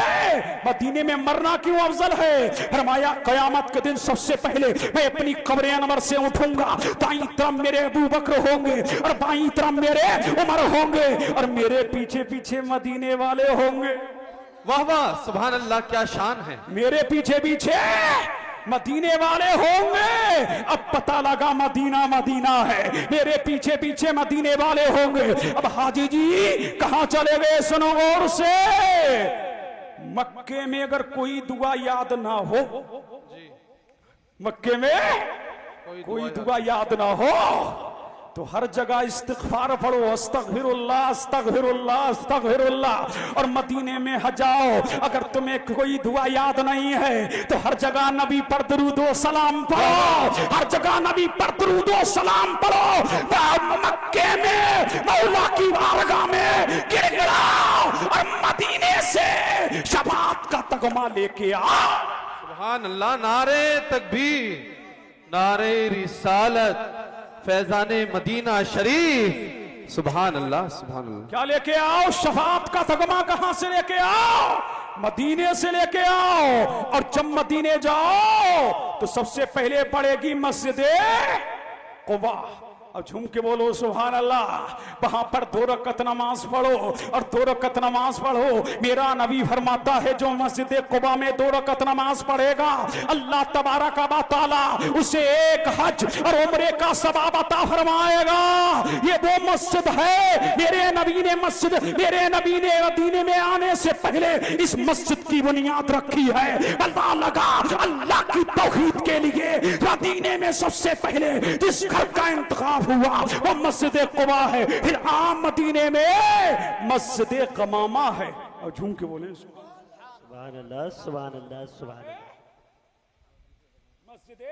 A: मदीने में मरना क्यों अफजल है? फरमाया कयामत के दिन सबसे पहले मैं अपनी कब्र अनवर से उठूंगा। दाईं तरफ मेरे अबू बकर होंगे और बाईं तरफ मेरे उमर होंगे और मेरे पीछे पीछे मदीने वाले होंगे।
B: वाह वाह सुभान अल्लाह। क्या शान है।
A: मेरे पीछे पीछे मदीने वाले होंगे। अब पता लगा मदीना मदीना है, मेरे पीछे पीछे मदीने वाले होंगे। अब हाजी जी कहां चले गए? सुनो और से। मक्के में अगर कोई दुआ याद ना हो, मक्के में कोई दुआ याद ना हो तो हर जगह इस्तिग़फ़ार पढ़ो, अस्तग़फ़िरुल्लाह अस्तग़फ़िरुल्लाह अस्तग़फ़िरुल्लाह। और मदीने में जाओ, अगर तुम्हें कोई दुआ याद नहीं है तो हर जगह नबी पर दुरूद व सलाम पढ़ो, हर जगह नबी पर दुरूद व सलाम पढ़ो। मक्के में मौला की बारगाह में गिड़गिड़ाओ और मदीने से शफ़ाअत का तगमा लेके आओ।
B: सुभान अल्लाह। नारे तकबीर, नारे रिसालत, फैजाने मदीना शरीफ। सुभान अल्लाह सुभान अल्लाह।
A: क्या लेके आओ? शफाअत का तगमा। कहां से लेके आओ? मदीने से लेके आओ। और जब मदीने जाओ तो सबसे पहले पड़ेगी मस्जिद कुबा। अब झूम के बोलो सुभान अल्लाह। वहां पर 2 रकअत नमाज पढ़ो और 2 रकअत नमाज पढ़ो। मेरा नबी फरमाता है जो मस्जिद कुबा में 2 रकअत नमाज पढ़ेगा अल्लाह तबारक व तआला उसे 1 हज और उम्रे का सवाब अता फरमाएगा। ये वो मस्जिद है, मेरे नबी ने मदीने में आने से पहले इस मस्जिद की बुनियाद रखी है। अल्लाह लगा अल्लाह की तौहीद के लिए मदीने में सबसे पहले जिस घर का इंतखाब हुआ वो मस्जिद कुबा है, फिर आम मदीने में मस्जिद गमामा है। और झूम के बोले
C: सुभान अल्लाह सुभान अल्लाह सुभान अल्लाह।
A: मस्जिद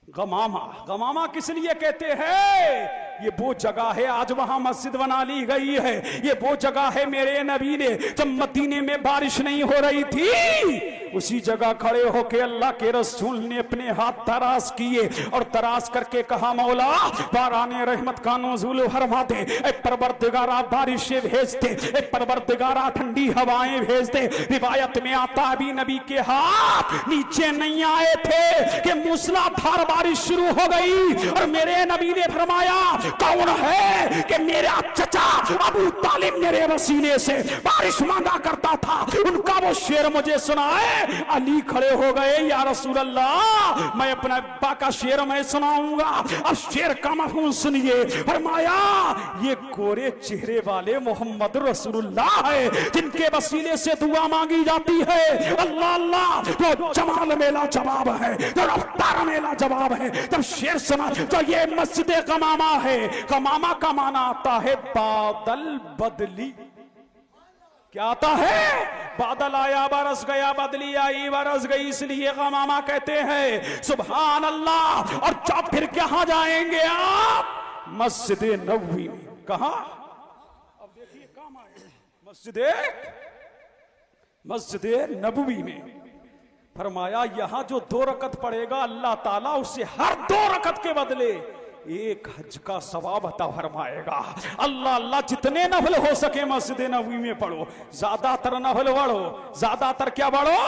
A: गमामा, गमामा किस लिए कहते हैं? ये वो जगह है, आज वहां मस्जिद बना ली गई है। ये वो जगह है मेरे नबी ने जब मदीने में बारिश नहीं हो रही थी उसी जगह खड़े होके अल्लाह के रसूल ने अपने हाथ तराश किए और तराश करके कहा मौला बाराने रहमत का नुज़ूल फरमा दे, ए परवरदिगारा बारिशें भेज दे, ए परवरदिगारा ठंडी हवाएं भेज दे। रिवायत में आता अभी नबी के हाथ नीचे नहीं आए थे कि मूसलाधार बारिश शुरू हो गई और मेरे नबी ने फरमाया कौन है कि मेरा चचा अबू तालिब मेरे वसीले से बारिश मांगा करता था, उनका वो शेर मुझे सुनाए। अली खड़े हो गए, या रसूल अल्लाह मैं अपना अब्बा का शेर मैं सुनाऊंगा। अब शेर का मफहूम सुनिए। फरमाया ये गोरे चेहरे वाले मोहम्मद रसूलुल्लाह है जिनके वसीले से दुआ मांगी जाती है। अल्लाह अल्लाह जो जमाल मेला जवाब है, जो रफ्तार मेला जवाब है। जब शेर सुना तो ये मस्जिद गमामा है। गमामा का माना आता है बादल बदली। क्या आता है? बादल आया बरस गया, बदली आई बरस गई, इसलिए गमामा कहते हैं। सुभान अल्लाह। और जब फिर कहां जाएंगे आप? मस्जिद नबवी में। कहा? अब देखिए काम आए मस्जिद नबवी में। फरमाया यहां जो 2 रकअत पढ़ेगा अल्लाह ताला उससे हर 2 रकअत के बदले 1 हज का सवाब अता फरमाएगा। अल्लाह अल्लाह जितने नफल हो सके मस्जिद नबवी में पढ़ो, ज्यादातर नफल पढ़ो, ज्यादातर क्या पढ़ो?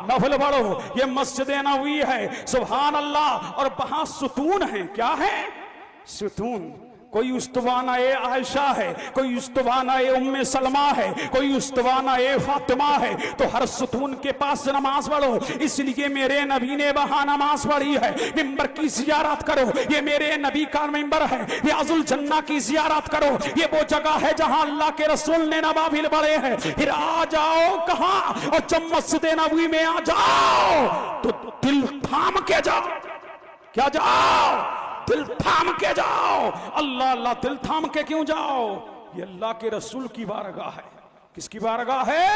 A: नफल पढ़ो। ये मस्जिद नबवी है। सुभान अल्लाह। और वहां सुतून है। क्या है? सुतून। कोई उस्तवाना ए आयशा है, कोई उस्तवाना ए उम्मे सलमा है, कोई उस्तवाना ए फातिमा है। तो हर सुतून के पास नमाज पढ़ो। इसलिए मेरे नबी ने वहां नमाज पढ़ी है। मिंबर की जियारत करो, ये मेरे नबी का मिंबर है। रियाजुल जन्ना की जियारत करो, ये वो जगह है जहां अल्लाह के रसूल ने नवाफिल पढ़े हैं। फिर आ जाओ कहां? और जब मस्जिद नबवी में आ जाओ तो दिल थाम के जाओ। क्या जाओ? दिल थाम के जाओ। अल्लाह अल्लाह दिल थाम के क्यों जाओ? ये अल्लाह के रसूल की बारगाह है। किसकी बारगाह है?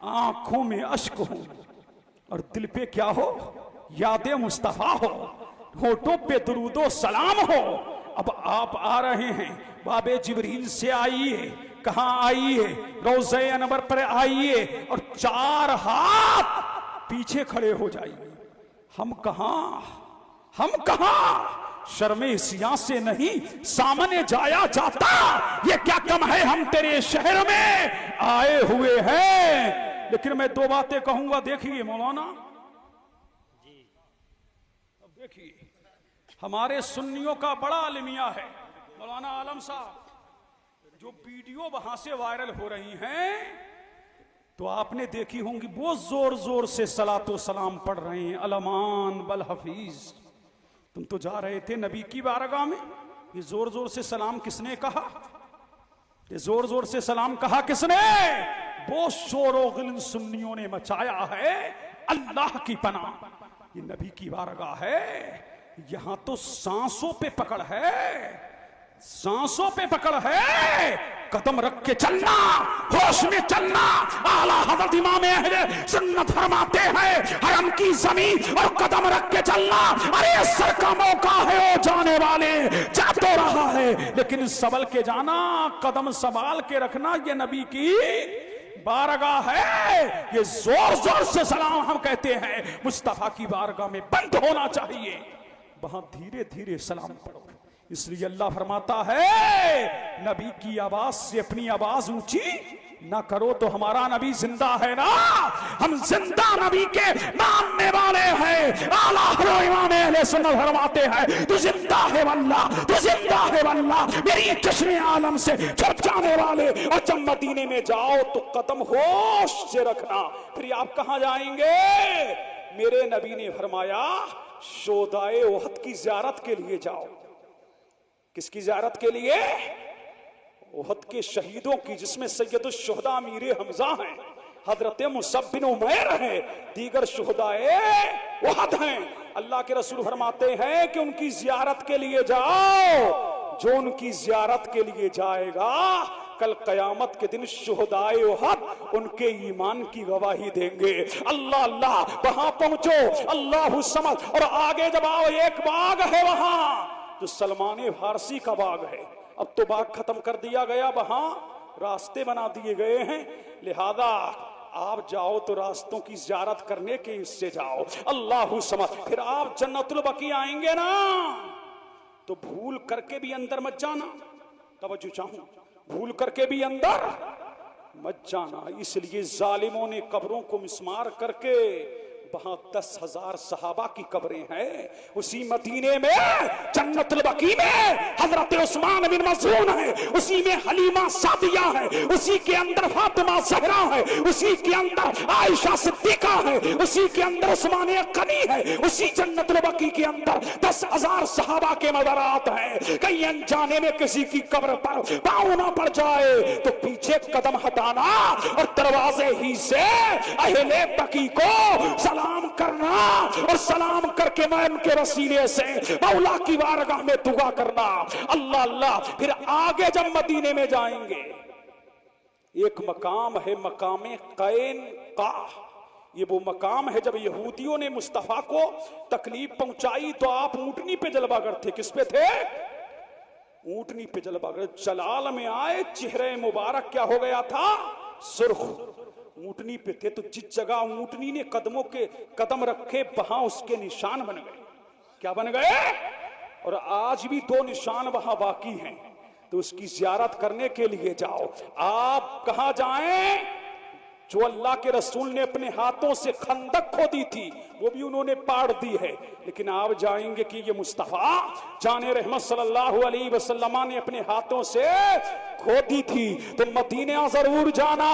A: आंखों में अश्क हो और दिल पे क्या हो? यादे मुस्तफा हो, होठों पे दुरूदो सलाम हो। अब आप आ रहे हैं बाबे जिब्रील से, आइए। कहां आइए? रोज़े अनवर पर आइए और 4 हाथ पीछे खड़े हो जाइए। हम कहां? शर्मे सिया से नहीं सामने जाया जाता। ये क्या कम है? हम तेरे शहर में आए हुए हैं। लेकिन मैं 2 बातें कहूंगा। देखिए मौलाना जी, अब देखिए हमारे सुन्नियों का बड़ा अलमिया है मौलाना आलम साहब। जो वीडियो वहां से वायरल हो रही हैं तो आपने देखी होंगी, वो जोर जोर से सलातो सलाम पढ़ रहे हैं। अलमान बल हफीज, तुम तो जा रहे थे नबी की बारगाह में। ये जोर जोर से सलाम किसने कहा? ये जोर जोर से सलाम कहा किसने? वो शोरो गिल्न सुन्नियों ने मचाया है। अल्लाह की पनाह, ये नबी की बारगाह है। यहां तो सांसों पे पकड़ है, सांसों पे पकड़ है। कदम रख के चलना, होश में चलना। आला हज़रत इमाम अहले सुन्नत फरमाते हैं हरम की ज़मीन और कदम रख के चलना। अरे सर का मौका है ओ जाने वाले, जा तो रहा है लेकिन संभल के जाना, कदम संभाल के रखना। ये नबी की बारगाह है। ये जोर जोर से सलाम हम कहते हैं मुस्तफा की बारगाह में बंद होना चाहिए। वहां धीरे धीरे सलाम पढ़ो। इसलिए अल्लाह फरमाता है नबी की आवाज से अपनी आवाज ऊंची ना करो तो हमारा नबी जिंदा है ना, हम जिंदा नबी के मानने वाले हैं। आला हज़रत इमाम अहले सुन्नत फरमाते हैं तू जिंदा है वल्लाह, तू जिंदा है वल्लाह, मेरी चश्मे आलम से छुप जाने वाले। और जब मदीने में जाओ तो कदम होश से रखना। फिर आप कहां जाएंगे? मेरे नबी ने फरमाया शोदाए ओहद की ज़ियारत के लिए जाओ। किसकी ज़ियारत के लिए? ओहद के शहीदों की, जिसमें सैयदुल शुहदा अमीर हमजा हैं, हजरत मुसअब बिन उमैर हैं, दीगर शुहदाए ओहद हैं। अल्लाह के रसूल फरमाते हैं कि उनकी ज़ियारत के लिए जाओ। जो उनकी ज़ियारत के लिए जाएगा कल कयामत के दिन शुहदाए ओहद उनके ईमान की गवाही देंगे। अल्लाह अल्लाह, वहां पहुंचो, अल्लाहु समद। और आगे जब आओ, एक बाग है वहां जो सलमान फारसी का बाग है। अब तो बाग खत्म कर दिया गया, वहां रास्ते बना दिए गए हैं, लिहाजा आप जाओ तो रास्तों की ज़ियारत करने के इससे जाओ। अल्लाहु समद। फिर आप जन्नतुल बकी आएंगे ना, तो भूल करके भी अंदर मत जाना। तवज्जो चाहूं, भूल करके भी अंदर मत जाना। इसलिए जालिमों ने कब्रों को मिस्मार करके, वहां 10,000 सहाबा की कब्रें हैं। उसी मदीने में जन्नतुल बकी में हजरत उस्मान बिन मज़ून है, उसी में हलीमा सादिया है, उसी के अंदर फातिमा ज़हरा है, उसी के अंदर आयशा सिद्दीका है, उसी के अंदर उस्मान गनी है, उसी जन्नतुल बकी के अंदर 10,000 सहाबा के मज़ारात हैं। कहीं अनजाने में किसी की कब्र पर पाँव ना पड़ जाए तो पीछे कदम हटाना और दरवाजे ही से अहले बकी को सलाम करना, और सलाम करके मैं उनके वसीले से मौला की बारगाह में दुआ करना। अल्लाह अल्लाह। फिर आगे जब मदीने में जाएंगे, एक मकाम है मकामे कैन का। ये वो मकाम है जब यहूदियों ने मुस्तफा को तकलीफ पहुंचाई तो आप ऊंटनी पे जलवागर थे। किस पे थे? ऊंटनी पे जलवागर। जलाल में आए, चेहरे मुबारक क्या हो गया था? सुर्ख। ऊंटनी पे थे तो जिस जगह ऊंटनी ने कदम रखे वहां उसके निशान बन गए। क्या बन गए? और आज भी 2 निशान वहां बाकी हैं। तो उसकी ज़ियारत करने के लिए जाओ। आप कहां जाएं? जो अल्लाह के रसूल ने अपने हाथों से खंदक खोदी थी वो भी उन्होंने पाड़ दी है। लेकिन आप जाएंगे कि ये मुस्तफा जाने रहमत सल्लल्लाहु अलैहि वसल्लम ने अपने हाथों से खोदी थी, तो मदीना जरूर जाना।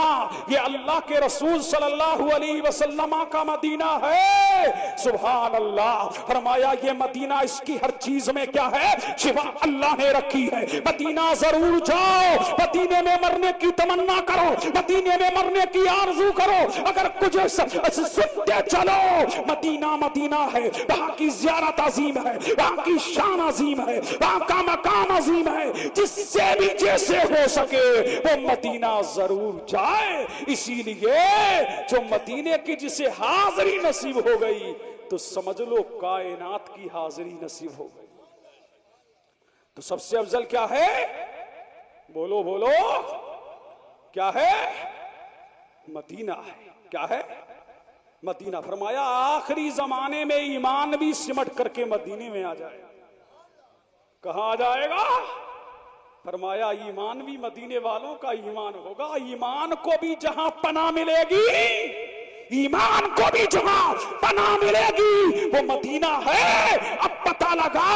A: ये अल्लाह के रसूल सल्लल्लाहु अलैहि वसल्लम का मदीना है। सुभान अल्लाह। फरमाया ये मदीना, इसकी हर चीज में क्या है? शिफा अल्लाह ने रखी है। मदीना जरूर जाओ। मदीने में मरने की तमन्ना करो, मदीने में मरने की आरज़ू करो। अगर कुछ सुनते चलो, मदीना मदीना है, वहां की ज़ियारत अजीम है, वहां की शान अजीम है, वहां का मकाम अजीम है। जिससे भी जैसे हो सके वो मदीना जरूर जाए। इसीलिए जो मदीने की जिसे हाजिरी नसीब हो गई तो समझ लो कायनात की हाजिरी नसीब हो गई। तो सबसे अफजल क्या है? बोलो बोलो, क्या है? मदीना है। क्या है? मदीना। फरमाया आखिरी जमाने में ईमान भी सिमट करके मदीने में आ जाएगा। कहां आ जाएगा? फरमाया ईमान भी मदीने वालों का ईमान होगा। ईमान को भी जहां पनाह मिलेगी, ईमान को भी जहां पनाह मिलेगी वो मदीना है। अब पता लगा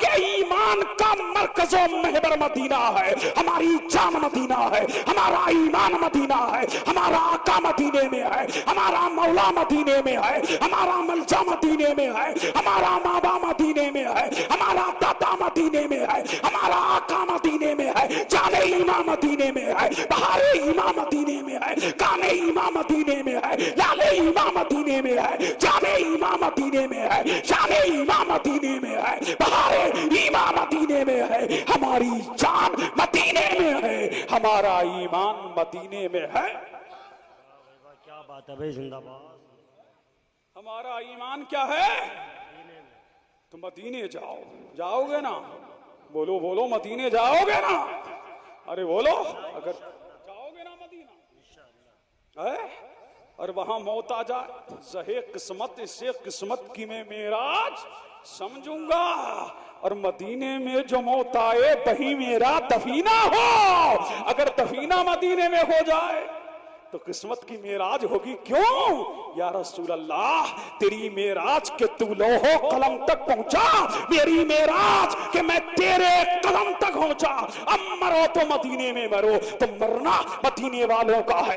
A: कि ईमान का मरकज़ो महबर मदीना है। हमारी जान मदीना है, हमारा ईमान मदीना है, हमारा आका मदीने में है, हमारा मौला मदीने में है, हमारा मलजा मदीने में है, हमारा माबा मदीने में है, हमारा दादा मदीने में है, हमारा आका मदीने में है, जाने इमाम मदीने में है, बहारे इमाम मदीने में है, काने इमाम मदीने में है, लाले इमाम मदीने में है, जाने इमाम मदीने में है, शाने इमाम मदीने में है, बहारे इमाम मदीने में है। हमारी जान मदीने में है, हमारा ईमान मदीने में है।
C: क्या बात है भाई, जिंदाबाद।
A: हमारा ईमान क्या है? तो मदीने जाओ। जाओगे ना? बोलो बोलो, मदीने जाओगे ना? अरे बोलो, अगर जाओगे ना मदीना है और वहां मौत आ जाए, ज़हे किस्मत से किस्मत की मैं मेराज समझूंगा। और मदीने में जो मौत आए वही मेरा दफीना हो। अगर दफीना मदीने में हो जाए तो किस्मत की मेराज होगी। क्यों या रसूल अल्लाह, तेरी मेराज के तू लोहो कलम तक पहुंचा, मेरी मेराज के मैं तेरे कदम तक पहुंचा। अब मरो तो मदीने में मरो, तो मरना मदीने वालों का है।